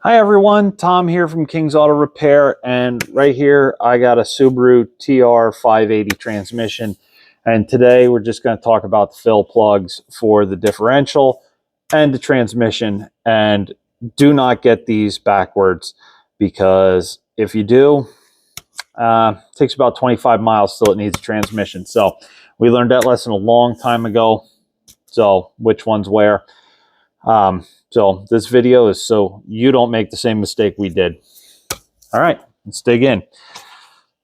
Hi everyone, Tom here from King's Auto Repair, and right here I got a Subaru TR580 transmission, and today we're just going to talk about the fill plugs for the differential and the transmission. And do not get these backwards, because if you do, it takes about 25 miles till it needs a transmission. So we learned that lesson a long time ago, so which one's where. So this video is so you don't make the same mistake we did. All right, let's dig in.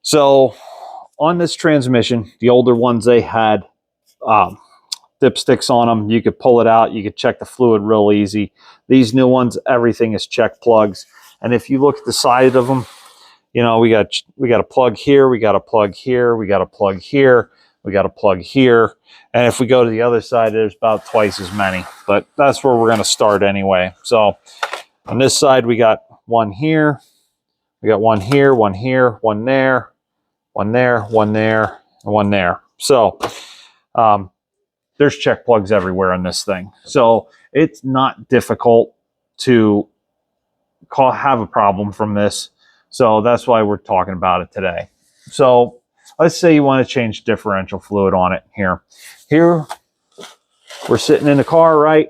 So on this transmission, the older ones, they had dipsticks on them. You could pull it out. You could check the fluid real easy. These new ones, everything is check plugs. And if you look at the side of them, you know, we got a plug here, we got a plug here, we got a plug here, we got a plug here. And if we go to the other side, there's about twice as many, but that's where we're going to start anyway. So on this side, we got one here, we got one here, one here, one there, one there, one there, and one there. So there's check plugs everywhere on this thing. So it's not difficult to have a problem from this. So that's why we're talking about it today. So let's say you want to change differential fluid on it here. Here, we're sitting in the car, right?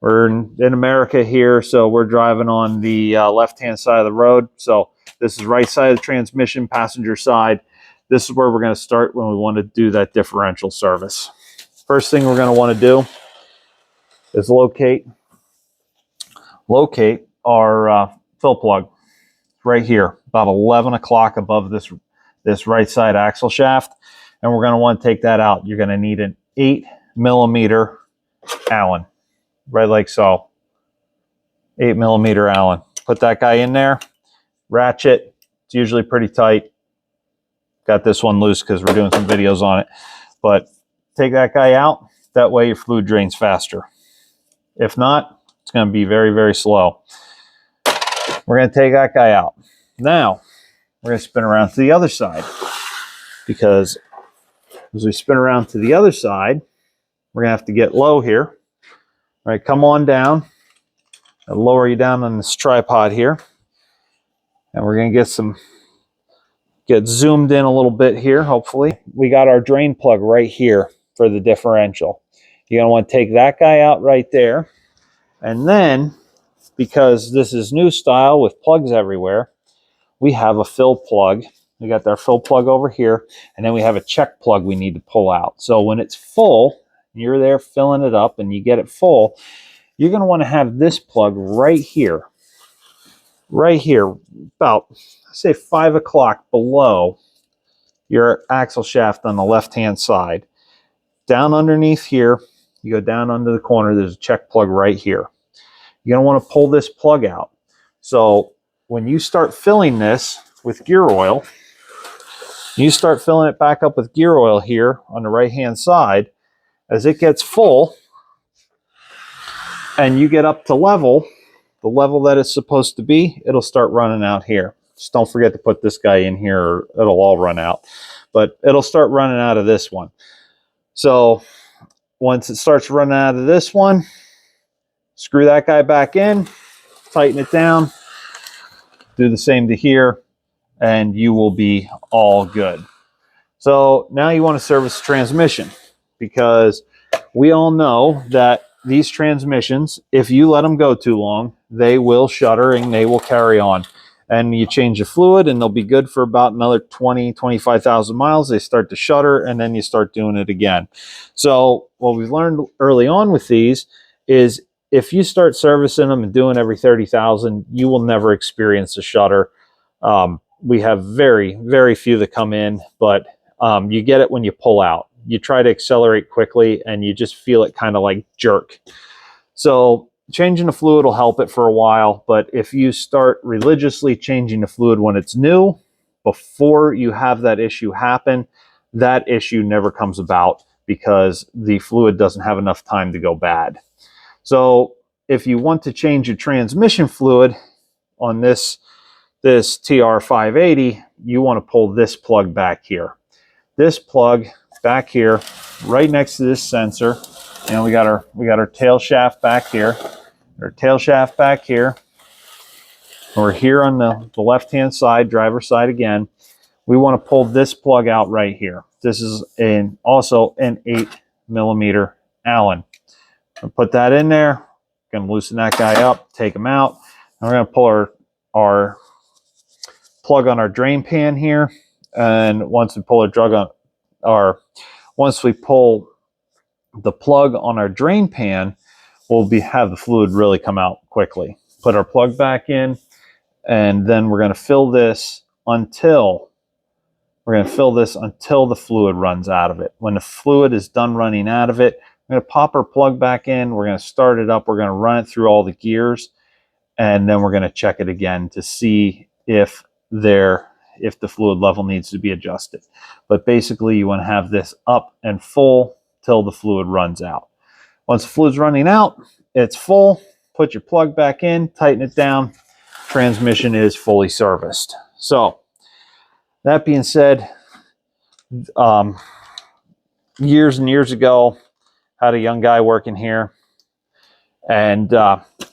We're in America here, so we're driving on the left-hand side of the road. So this is right side of the transmission, passenger side. This is where we're going to start when we want to do that differential service. First thing we're going to want to do is locate our fill plug right here, about 11 o'clock above this right side axle shaft. And we're going to want to take that out. You're going to need an 8mm Allen, right like so. 8mm Allen. Put that guy in there, ratchet. It's usually pretty tight. Got this one loose because we're doing some videos on it. But take that guy out. That way your fluid drains faster. If not, it's going to be very, very slow. We're going to take that guy out. Now, we're going to spin around to the other side, because as we spin around to the other side, we're going to have to get low here. All right, come on down. I'll lower you down on this tripod here. And we're going to get zoomed in a little bit here, hopefully. We got our drain plug right here for the differential. You're going to want to take that guy out right there. And then, because this is new style with plugs everywhere, we have a fill plug. We got our fill plug over here, and then we have a check plug we need to pull out. So when it's full, you're there filling it up and you get it full, you're going to want to have this plug right here, about, say, 5 o'clock below your axle shaft on the left-hand side. Down underneath here, you go down under the corner, there's a check plug right here. You're going to want to pull this plug out. So when you start filling this with gear oil, you start filling it back up with gear oil here on the right-hand side. As it gets full and you get up to level, the level that it's supposed to be, it'll start running out here. Just don't forget to put this guy in here or it'll all run out. But it'll start running out of this one. So once it starts running out of this one, screw that guy back in, tighten it down, do the same to here, and you will be all good. So now you want to service the transmission, because we all know that these transmissions, if you let them go too long, they will shudder and they will carry on. And you change the fluid and they'll be good for about another 25,000 miles. They start to shudder and then you start doing it again. So what we've learned early on with these is if you start servicing them and doing every 30,000, you will never experience a shudder. We have very, very few that come in, but you get it when you pull out. You try to accelerate quickly and you just feel it kind of like jerk. So changing the fluid will help it for a while, but if you start religiously changing the fluid when it's new, before you have that issue happen, that issue never comes about because the fluid doesn't have enough time to go bad. So if you want to change your transmission fluid on this TR580, you want to pull this plug back here. This plug back here, right next to this sensor. You know, we got our tail shaft back here, our tail shaft back here, We're here on the left-hand side, driver's side again. We want to pull this plug out right here. This is also an 8mm Allen. I'll put that in there. Going to loosen that guy up, take him out. And we're going to pull our plug on our drain pan here. And once we pull the plug on our drain pan, we'll have the fluid really come out quickly. Put our plug back in, and then we're going to fill this until the fluid runs out of it. When the fluid is done running out of it, we're going to pop our plug back in. We're going to start it up. We're going to run it through all the gears, and then we're going to check it again to see if the fluid level needs to be adjusted. But basically, you want to have this up and full till the fluid runs out. Once the fluid's running out, it's full. Put your plug back in, tighten it down. Transmission is fully serviced. So, that being said, years and years ago, had a young guy working here, and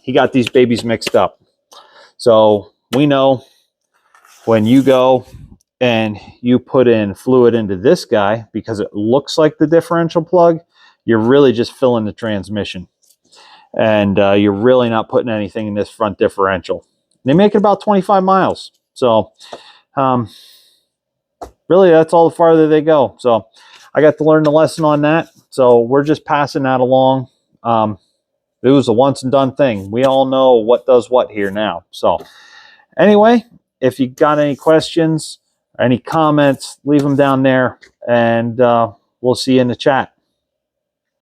he got these babies mixed up. So we know when you go and you put in fluid into this guy, because it looks like the differential plug, you're really just filling the transmission. And you're really not putting anything in this front differential. They make it about 25 miles. So really, that's all the farther they go. So I got to learn the lesson on that. So we're just passing that along. It was a once and done thing. We all know what does what here now. So anyway, if you got any questions or any comments, leave them down there, and we'll see you in the chat.